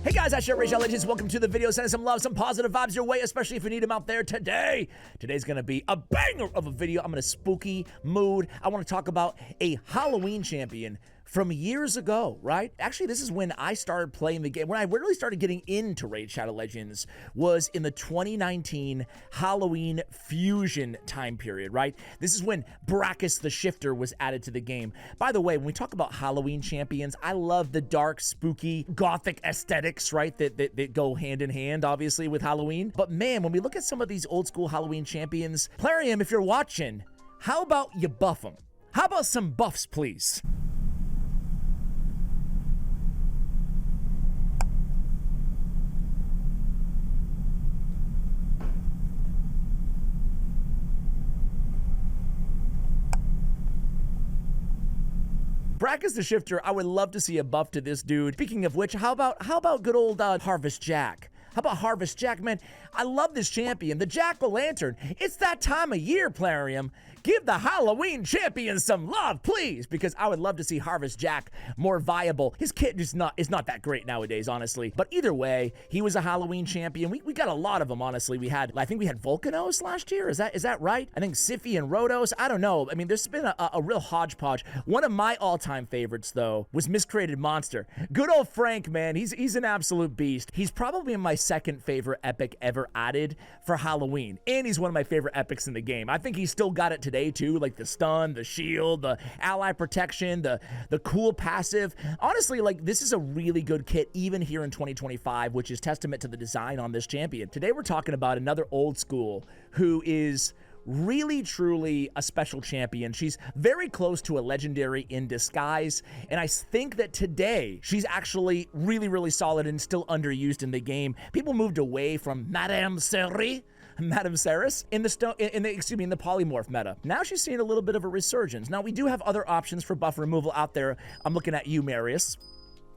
Hey guys, I share Rachel Legends. Welcome to the video. Sending some love, some positive vibes your way, especially if you need them out there today. Today's gonna be a banger of a video. I'm in a spooky mood. I want to talk about a Halloween champion from years ago, right? Actually, this is when I started playing the game. When I really started getting into Raid Shadow Legends was in the 2019 Halloween Fusion time period, right? This is when Brackus the Shifter was added to the game. By the way, when we talk about Halloween champions, I love the dark, spooky, gothic aesthetics, right? That go hand in hand, obviously, with Halloween. But man, when we look at some of these old school Halloween champions, Plarium, if you're watching, how about you buff them? How about some buffs, please? Brackus the Shifter, I would love to see a buff to this dude. Speaking of which, how about good old Harvest Jack? How about Harvest Jack, man? I love this champion, the Jack-o'-lantern. It's that time of year, Plarium. Give the Halloween champion some love, please, because I would love to see Harvest Jack more viable. His kit is not that great nowadays, honestly. But either way, he was a Halloween champion. We got a lot of them, honestly. I think we had Volcanos last year. Is that right? I think Siffy and Rhodos. I don't know. I mean, there's been a real hodgepodge. One of my all-time favorites, though, was Miscreated Monster. Good old Frank, man. He's an absolute beast. He's probably my second favorite epic ever added for Halloween, and he's one of my favorite epics in the game. I think he's still got it today too, like the stun, the shield, the ally protection, the cool passive. Honestly, like, this is a really good kit even here in 2025, which is testament to the design on this champion. Today we're talking about another old school who is really truly a special champion. She's very close to a legendary in disguise, and I think that today she's actually really solid and still underused in the game. People moved away from Madame Serris in the polymorph meta. Now she's seeing a little bit of a resurgence. Now we do have other options for buff removal out there. I'm looking at you, Marius.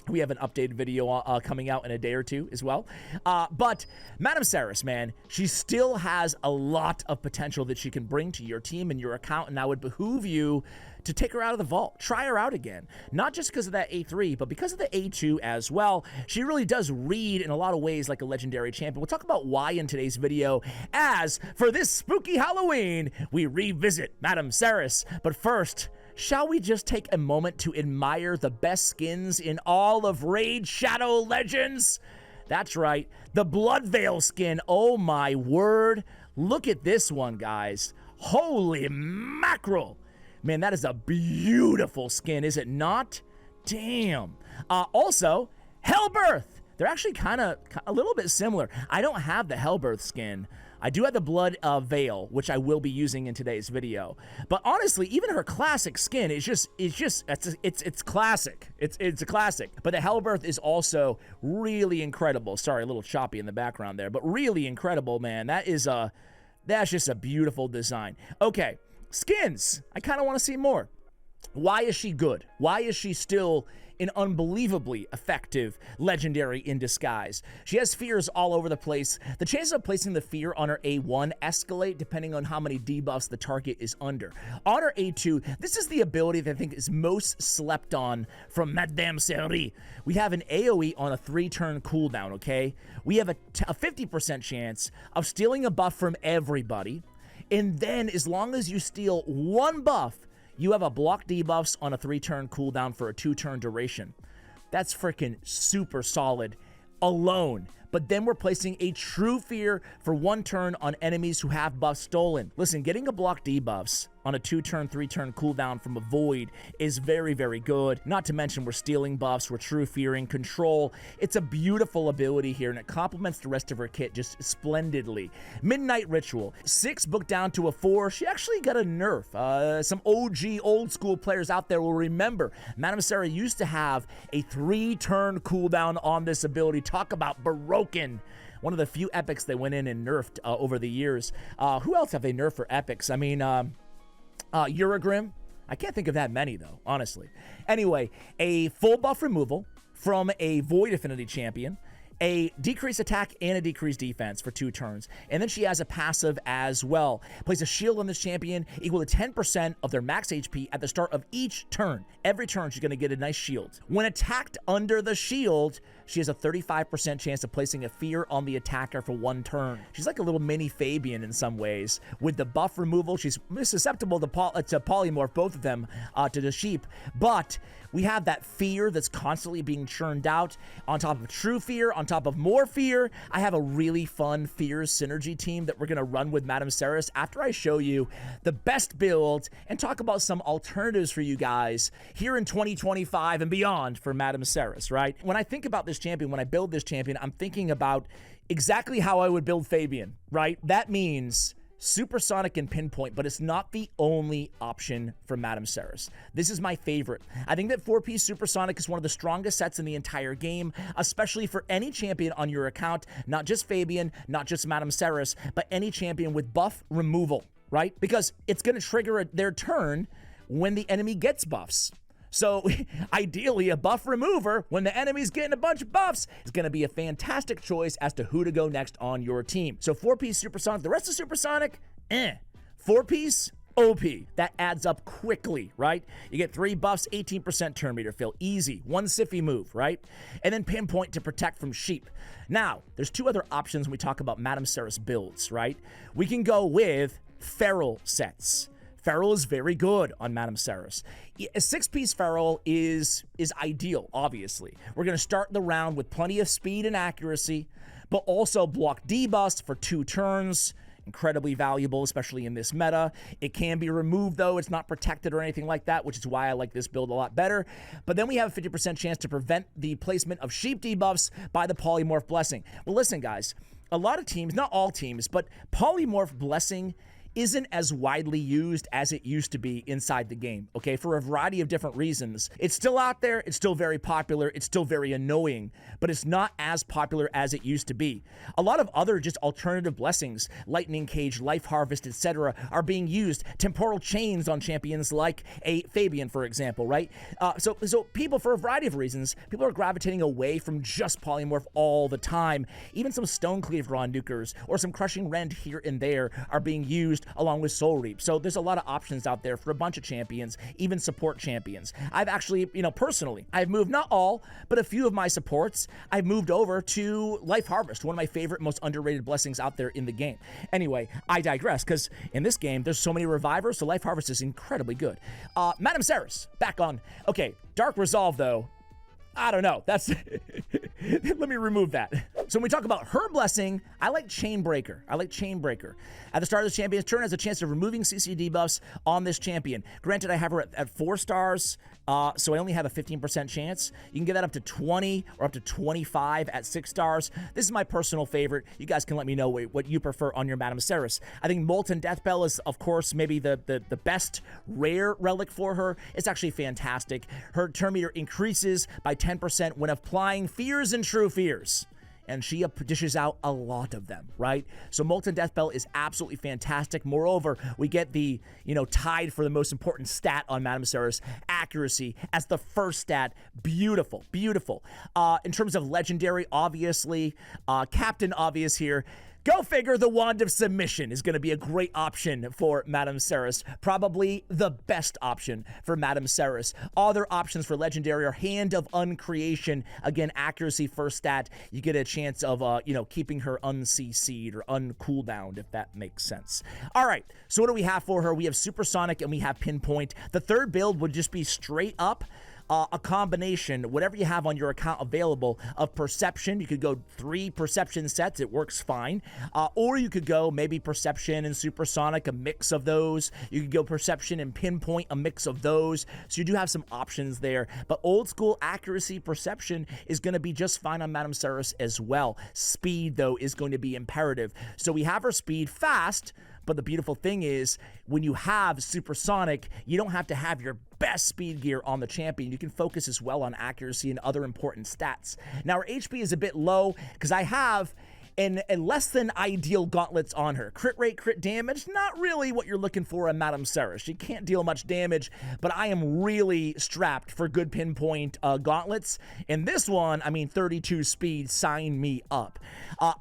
We have an updated video coming out in a day or two as well. But Madame Serris, man, she still has a lot of potential that she can bring to your team and your account, and I would behoove you to take her out of the vault. Try her out again. Not just because of that A3, but because of the A2 as well. She really does read in a lot of ways like a legendary champion. We'll talk about why in today's video, as for this spooky Halloween, we revisit Madame Serris. But first, shall we just take a moment to admire the best skins in all of Raid Shadow Legends? That's right, the Bloodveil skin. Oh my word. Look at this one, guys. Holy mackerel. Man, that is a beautiful skin, is it not? Damn. Also, Hellbirth. They're actually kind of a little bit similar. I don't have the Hellbirth skin. I do have the Blood Veil, which I will be using in today's video. But honestly, even her classic skin is it's classic. It's a classic. But the Hellbirth is also really incredible. Sorry, a little choppy in the background there, but really incredible, man. That's just a beautiful design. Okay, skins. I kind of want to see more. Why is she good? Why is she still an unbelievably effective legendary in disguise? She has fears all over the place. The chances of placing the fear on her A1 escalate depending on how many debuffs the target is under. On her A2, this is the ability that I think is most slept on from Madame Serris. We have an AoE on a 3-turn cooldown, okay? We have a 50% chance of stealing a buff from everybody, and then as long as you steal one buff, you have a block debuffs on a 3-turn cooldown for a 2-turn duration. That's freaking super solid alone. But then we're placing a true fear for 1 turn on enemies who have buffs stolen. Listen, getting a block debuffs on a 2-turn, 3-turn cooldown from a void is very good. Not to mention we're stealing buffs, we're true fearing, control. It's a beautiful ability here, and it complements the rest of her kit just splendidly. Midnight Ritual, 6 booked down to a 4. She actually got a nerf. Some OG old school players out there will remember Madame Serris used to have a 3-turn cooldown on this ability. Talk about broken. One of the few epics they went in and nerfed over the years. Who else have they nerfed for epics? I mean, Uragrim. I can't think of that many, though, honestly. Anyway, a full buff removal from a Void Affinity champion a decreased attack and a decreased defense for 2 turns. And then she has a passive as well. Place a shield on this champion equal to 10% of their max HP at the start of each turn. Every turn, she's going to get a nice shield. When attacked under the shield, she has a 35% chance of placing a fear on the attacker for 1 turn. She's like a little mini Fabian in some ways. With the buff removal, she's susceptible to polymorph, both of them, to the sheep. But we have that fear that's constantly being churned out on top of true fear, on top of more fear. I have a really fun fear synergy team that we're going to run with Madame Serris after I show you the best build and talk about some alternatives for you guys here in 2025 and beyond for Madame Serris, right? When I think about this champion, when I build this champion, I'm thinking about exactly how I would build Fabian, right? That means Supersonic and Pinpoint, but it's not the only option for Madame Serris. This is my favorite. I think that 4-piece Supersonic is one of the strongest sets in the entire game, especially for any champion on your account, not just Fabian, not just Madame Serris, but any champion with buff removal, right? Because it's going to trigger their turn when the enemy gets buffs. So ideally, a buff remover, when the enemy's getting a bunch of buffs, is going to be a fantastic choice as to who to go next on your team. So 4-piece Supersonic, the rest of Supersonic, 4-piece, OP. That adds up quickly, right? You get 3 buffs, 18% turn meter fill. Easy. 1 Siffy move, right? And then Pinpoint to protect from sheep. Now, there's 2 other options when we talk about Madame Serris builds, right? We can go with feral sets. Feral is very good on Madame Serris. A 6-piece Feral is ideal, obviously. We're going to start the round with plenty of speed and accuracy, but also block debuffs for 2 turns. Incredibly valuable, especially in this meta. It can be removed, though. It's not protected or anything like that, which is why I like this build a lot better. But then we have a 50% chance to prevent the placement of sheep debuffs by the Polymorph Blessing. Well, listen, guys. A lot of teams, not all teams, but Polymorph Blessing isn't as widely used as it used to be inside the game, okay, for a variety of different reasons. It's still out there, it's still very popular, it's still very annoying, but it's not as popular as it used to be. A lot of other just alternative blessings, Lightning Cage, Life Harvest, etc., are being used. Temporal Chains on champions like a Fabian, for example, right? So people, for a variety of reasons, people are gravitating away from just Polymorph all the time. Even some Stone Cleaver on nukers or some Crushing Rend here and there are being used along with Soul Reap. So there's a lot of options out there for a bunch of champions, even support champions. I've actually, personally, I've moved not all, but a few of my supports, I've moved over to Life Harvest, one of my favorite, most underrated blessings out there in the game. Anyway, I digress, because in this game, there's so many revivers, so Life Harvest is incredibly good. Madame Serris, back on. Okay, Dark Resolve, though, I don't know. That's let me remove that. So when we talk about her blessing, I like Chainbreaker. At the start of the champion's turn, has a chance of removing CC debuffs on this champion. Granted, I have her at 4 stars, so I only have a 15% chance. You can get that up to 20 or up to 25 at 6 stars. This is my personal favorite. You guys can let me know what you prefer on your Madame Serris. I think Molten Deathbell is, of course, maybe the best rare relic for her. It's actually fantastic. Her turn meter increases by 10% when applying fears and true fears. And she dishes out a lot of them, right? So Molten Deathbell is absolutely fantastic. Moreover, we get the, tied for the most important stat on Madame Serris, accuracy, as the first stat. Beautiful, beautiful. In terms of legendary, obviously, Captain Obvious here. Go figure, the Wand of Submission is going to be a great option for Madame Serris. Probably the best option for Madame Serris. Other options for Legendary are Hand of Uncreation. Again, accuracy first stat. You get a chance of, keeping her un-CC'd or un-cooldowned, if that makes sense. All right, so what do we have for her? We have Supersonic and we have Pinpoint. The third build would just be straight up a combination, whatever you have on your account available, of Perception. You could go 3 Perception sets, it works fine. Or you could go maybe Perception and Supersonic, a mix of those. You could go Perception and Pinpoint, a mix of those. So you do have some options there. But old school accuracy Perception is going to be just fine on Madame Serris as well. Speed, though, is going to be imperative. So we have her speed fast. But the beautiful thing is, when you have Supersonic, you don't have to have your best speed gear on the champion. You can focus as well on accuracy and other important stats. Now, her HP is a bit low because I have and less than ideal gauntlets on her. Crit rate, crit damage, not really what you're looking for in Madame Serris. She can't deal much damage, but I am really strapped for good pinpoint gauntlets. In this one, I mean, 32 speed, sign me up.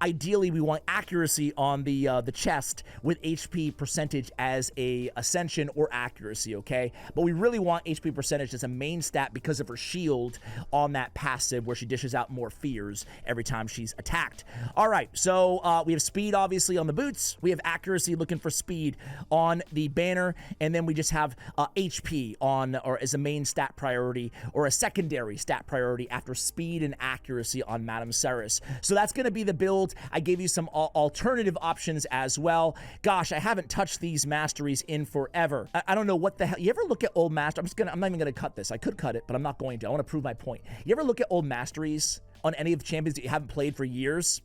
Ideally, we want accuracy on the chest with HP percentage as a ascension or accuracy, okay? But we really want HP percentage as a main stat because of her shield on that passive where she dishes out more fears every time she's attacked. All right, so we have speed, obviously, on the boots. We have accuracy, looking for speed on the banner. And then we just have HP on, or as a main stat priority, or a secondary stat priority after speed and accuracy on Madame Serris. So that's going to be the build. I gave you some alternative options as well. Gosh, I haven't touched these masteries in forever. I don't know what the hell. You ever look at old master? I'm not even going to cut this. I could cut it, but I'm not going to. I want to prove my point. You ever look at old masteries on any of the champions that you haven't played for years?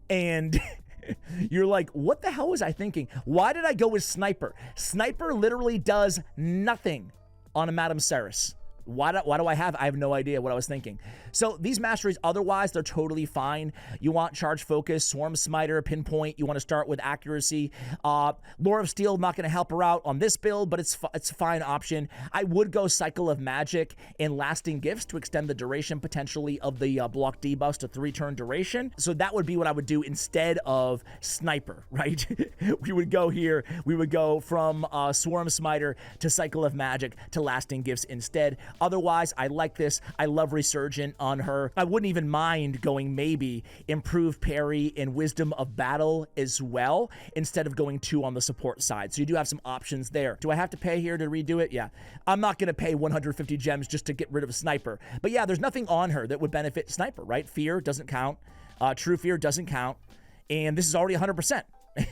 And you're like, what the hell was I thinking? Why did I go with Sniper? Sniper literally does nothing on a Madame Serris. Why do I have no idea what I was thinking. So these masteries, otherwise, they're totally fine. You want Charge Focus, Swarm Smiter, Pinpoint. You want to start with accuracy. Lore of Steel, not going to help her out on this build, but it's a fine option. I would go Cycle of Magic and Lasting Gifts to extend the duration potentially of the block debuffs to 3-turn duration. So that would be what I would do instead of Sniper, right? We would go here. We would go from Swarm Smiter to Cycle of Magic to Lasting Gifts instead. Otherwise, I like this. I love Resurgent on her. I wouldn't even mind going maybe Improved Parry and Wisdom of Battle as well, instead of going 2 on the support side. So you do have some options there. Do I have to pay here to redo it? Yeah. I'm not going to pay 150 gems just to get rid of a Sniper. But yeah, there's nothing on her that would benefit Sniper, right? Fear doesn't count. True Fear doesn't count. And this is already 100%.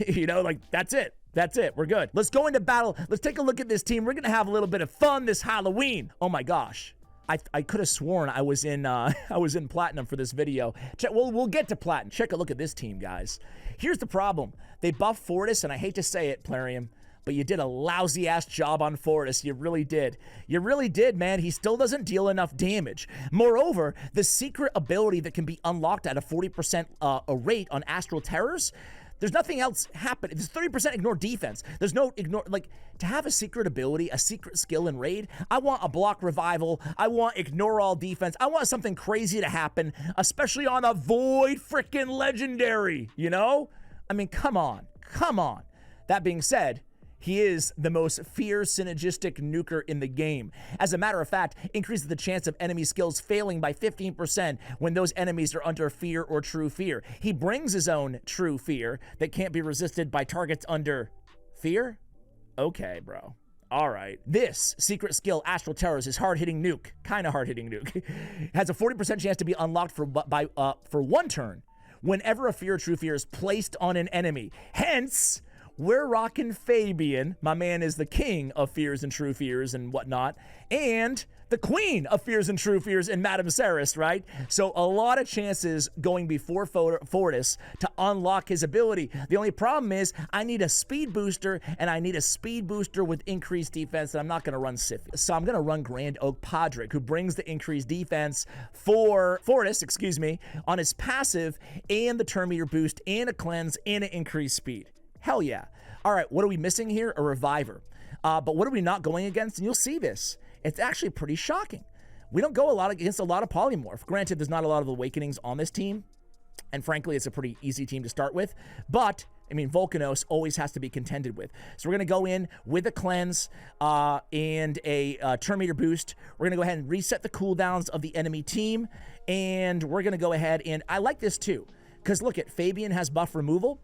You know, like, that's it. That's it. We're good. Let's go into battle. Let's take a look at this team. We're going to have a little bit of fun this Halloween. Oh my gosh. I could have sworn I was in platinum for this video. We'll get to platinum. Check a look at this team, guys. Here's the problem. They buffed Fortis, and I hate to say it, Plarium, but you did a lousy-ass job on Fortis. You really did. You really did, man. He still doesn't deal enough damage. Moreover, the secret ability that can be unlocked at a 40% a rate on Astral Terrors, there's nothing else happening. There's 30% ignore defense. There's no ignore, like, to have a secret ability, a secret skill in Raid, I want a block revival. I want ignore all defense. I want something crazy to happen, especially on a Void freaking Legendary, you know? I mean, come on. Come on. That being said, he is the most fear synergistic nuker in the game. As a matter of fact, increases the chance of enemy skills failing by 15% when those enemies are under fear or true fear. He brings his own true fear that can't be resisted by targets under fear? Okay, bro. All right. This secret skill, Astral Terrors, is hard-hitting nuke. Kind of hard-hitting nuke. Has a 40% chance to be unlocked for 1 turn whenever a fear or true fear is placed on an enemy. Hence, we're rocking Fabian. My man is the king of fears and true fears and whatnot, and the queen of fears and true fears in Madame Serris, right? So a lot of chances going before Fortis to unlock his ability. The only problem is I need a speed booster, and I need a speed booster with increased defense, and I'm not going to run Sif. So I'm going to run Grand Oak Podrick, who brings the increased defense for Fortis, on his passive, and the turn meter boost, and a cleanse, and an increased speed. Hell yeah. All right, what are we missing here? A Reviver. But what are we not going against? And you'll see this. It's actually pretty shocking. We don't go against a lot of Polymorph. Granted, there's not a lot of Awakenings on this team. And frankly, it's a pretty easy team to start with. But, I mean, Volcanos always has to be contended with. So we're going to go in with a cleanse and a turn meter boost. We're going to go ahead and reset the cooldowns of the enemy team. And we're going to go ahead and I like this too. Because look at Fabian has buff removal.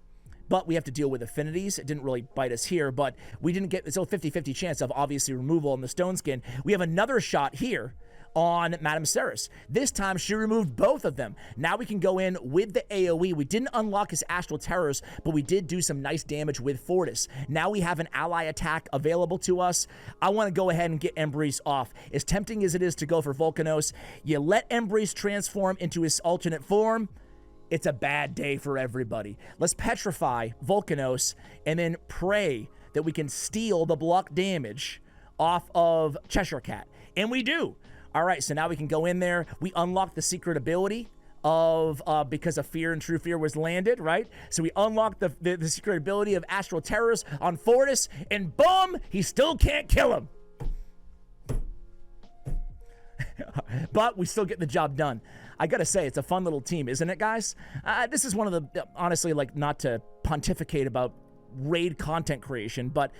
But we have to deal with affinities. It didn't really bite us here, but we didn't get, it's a 50-50 chance of obviously removal on the Stone Skin. We have another shot here on Madame Serris. This time she removed both of them. Now we can go in with the AoE. We didn't unlock his Astral Terrors, but we did do some nice damage with Fortis. Now we have an ally attack available to us. I want to go ahead and get Embrace off. As tempting as it is to go for Volcanos, you let Embrace transform into his alternate form, it's a bad day for everybody. Let's petrify Volcanos and then pray that we can steal the block damage off of Cheshire Cat. And we do. All right, so now we can go in there. We unlock the secret ability of because of Fear and True Fear was landed, right? So we unlocked the secret ability of Astral Terrors on Fortis, and boom, he still can't kill him. But we still get the job done. I gotta say, it's a fun little team, isn't it, guys? This is one of the, honestly, like, not to pontificate about raid content creation, but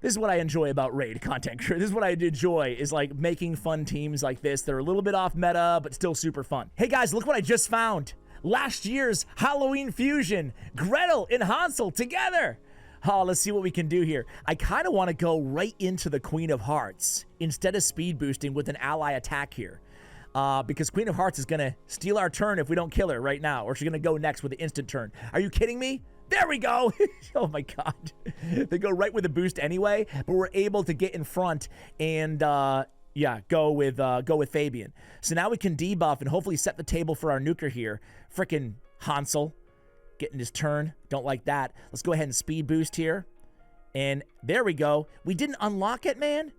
this is what I enjoy about raid content creation. This is what I enjoy, is like making fun teams like this. They're a little bit off meta, but still super fun. Hey guys, look what I just found. Last year's Halloween fusion, Gretel and Hansel together. Oh, let's see what we can do here. I kind of want to go right into the Queen of Hearts instead of speed boosting with an ally attack here. Because Queen of Hearts is going to steal our turn if we don't kill her right now, or she's going to go next with the instant turn. Are you kidding me? There we go. Oh my God. They go right with the boost anyway, but we're able to get in front and yeah, go with Fabian. So now we can debuff and hopefully set the table for our nuker here. Frickin' Hansel getting his turn. Don't like that. Let's go ahead and speed boost here. And there we go. We didn't unlock it, man.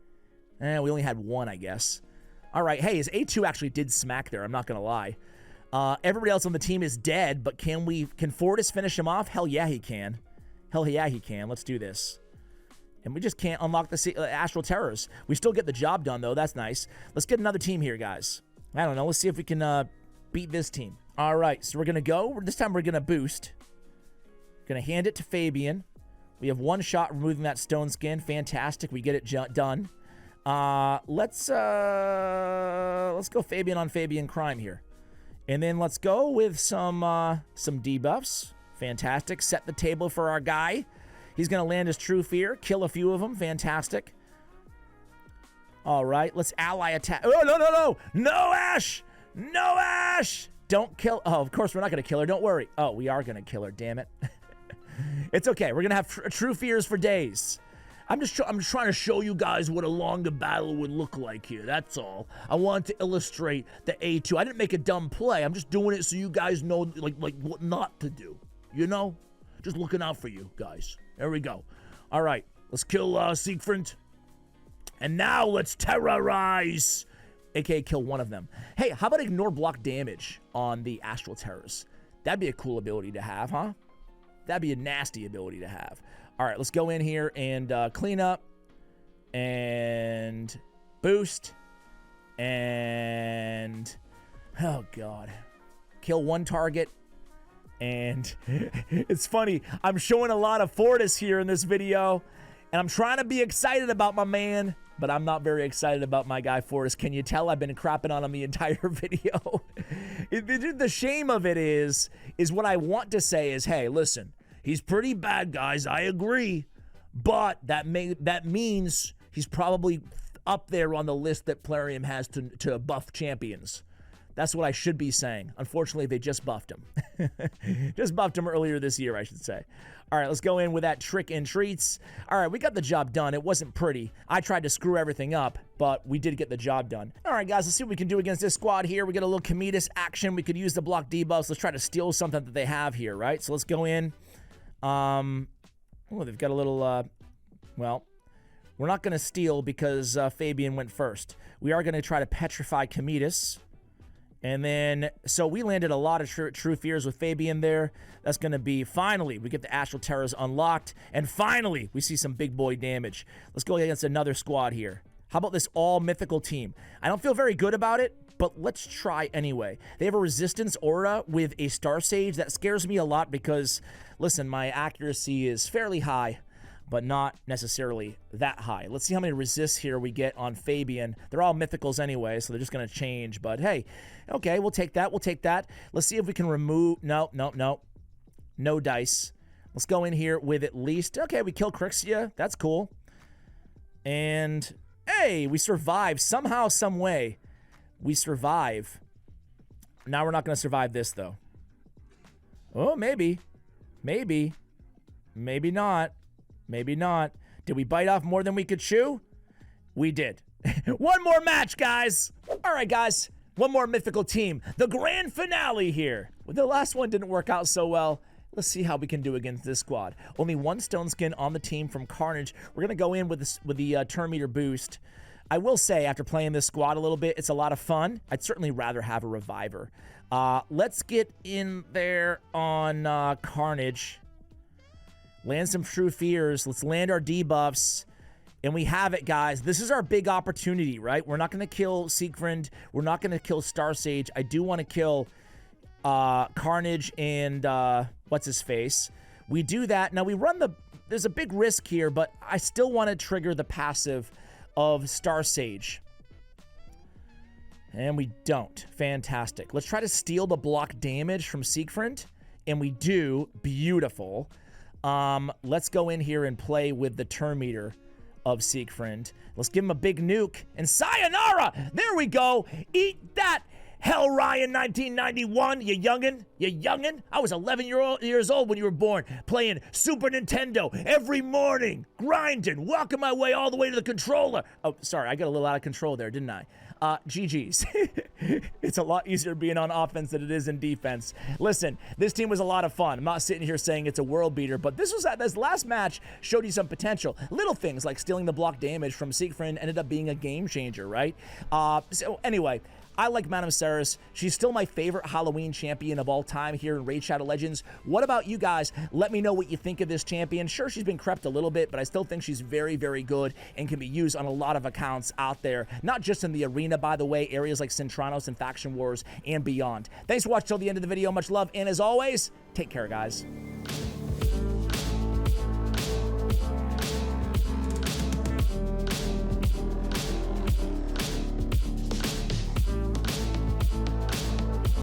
We only had one, I guess. All right. Hey, his A2 actually did smack there. I'm not going to lie. Everybody else on the team is dead, but can Fortis finish him off? Hell yeah, he can. Hell yeah, he can. Let's do this. And we just can't unlock the Astral Terrors. We still get the job done, though. That's nice. Let's get another team here, guys. I don't know. Let's see if we can beat this team. All right, so we're going to go. This time we're going to boost. Going to hand it to Fabian. We have one shot removing that stone skin. Fantastic. We get it done. Let's go Fabian on Fabian crime here. And then let's go with some debuffs. Fantastic. Set the table for our guy. He's going to land his True Fear. Kill a few of them. Fantastic. All right. Let's ally attack. Oh, no, no, no. No, Ash. No, Ash. Don't kill. Oh, of course, we're not going to kill her. Don't worry. Oh, we are going to kill her. Damn it. It's okay. We're going to have True Fears for days. I'm trying to show you guys what a longer battle would look like here. That's all. I wanted to illustrate the A2. I didn't make a dumb play. I'm just doing it so you guys know like what not to do. You know? Just looking out for you guys. There we go. All right. Let's kill Siegfried. And now let's terrorize. AKA kill one of them. Hey, how about ignore block damage on the Astral Terrors? That'd be a cool ability to have, huh? That'd be a nasty ability to have. All right, let's go in here and clean up and boost and, oh God, kill one target. And it's funny, I'm showing a lot of Fortis here in this video, and I'm trying to be excited about my man, but I'm not very excited about my guy Fortis. Can you tell I've been crapping on him the entire video? The shame of it is what I want to say is, hey, listen, he's pretty bad, guys. I agree. But that means he's probably up there on the list that Plarium has to buff champions. That's what I should be saying. Unfortunately, they just buffed him. Just buffed him earlier this year, I should say. All right, let's go in with that trick and treats. All right, we got the job done. It wasn't pretty. I tried to screw everything up, but we did get the job done. All right, guys, let's see what we can do against this squad here. We got a little Cometus action. We could use the block debuffs. Let's try to steal something that they have here, right? So let's go in. Oh, they've got a little, well, we're not going to steal because Fabian went first. We are going to try to petrify Cometus. And then, so we landed a lot of true fears with Fabian there. That's going to be, finally, we get the Astral Terrors unlocked. And finally, we see some big boy damage. Let's go against another squad here. How about this all-mythical team? I don't feel very good about it, but let's try anyway. They have a resistance aura with a Star Sage. That scares me a lot because, listen, my accuracy is fairly high, but not necessarily that high. Let's see how many resists here we get on Fabian. They're all mythicals anyway, so they're just going to change. But hey, okay, we'll take that. We'll take that. Let's see if we can remove... No. No dice. Let's go in here with at least... Okay, we kill Crixia. That's cool. And, hey, we survive. Somehow, some way, we survive. Now we're not going to survive this, though. Oh, maybe. Maybe. Maybe not. Maybe not. Did we bite off more than we could chew? We did. One more match, guys. All right, guys. One more mythical team. The grand finale here. The last one didn't work out so well. Let's see how we can do against this squad. Only one stone skin on the team from Carnage. We're going to go in with the turn meter boost. I will say, after playing this squad a little bit, it's a lot of fun. I'd certainly rather have a reviver. Let's get in there on Carnage. Land some True Fears. Let's land our debuffs. And we have it, guys. This is our big opportunity, right? We're not going to kill Siegfried. We're not going to kill Starsage. I do want to kill Carnage and what's-his-face. We do that. Now, we run the... There's a big risk here, but I still want to trigger the passive of Starsage. And we don't. Fantastic. Let's try to steal the block damage from Siegfried. And we do. Beautiful. Let's go in here and play with the turn meter of Siegfried. Let's give him a big nuke. And sayonara! There we go. Eat that, Hell Ryan 1991, you youngin'. You youngin'. I was 11 years old when you were born, playing Super Nintendo every morning, grinding, walking my way all the way to the controller. Oh, sorry, I got a little out of control there, didn't I? GG's. It's a lot easier being on offense than it is in defense. Listen, this team was a lot of fun. I'm not sitting here saying it's a world beater, but this last match showed you some potential. Little things like stealing the block damage from Siegfried ended up being a game changer, right? So anyway, I like Madame Serris. She's still my favorite Halloween champion of all time here in Raid Shadow Legends. What about you guys? Let me know what you think of this champion. Sure, she's been crept a little bit, but I still think she's very, very good and can be used on a lot of accounts out there. Not just in the arena, by the way, areas like Centranos and Faction Wars and beyond. Thanks for watching till the end of the video. Much love, and as always, take care, guys.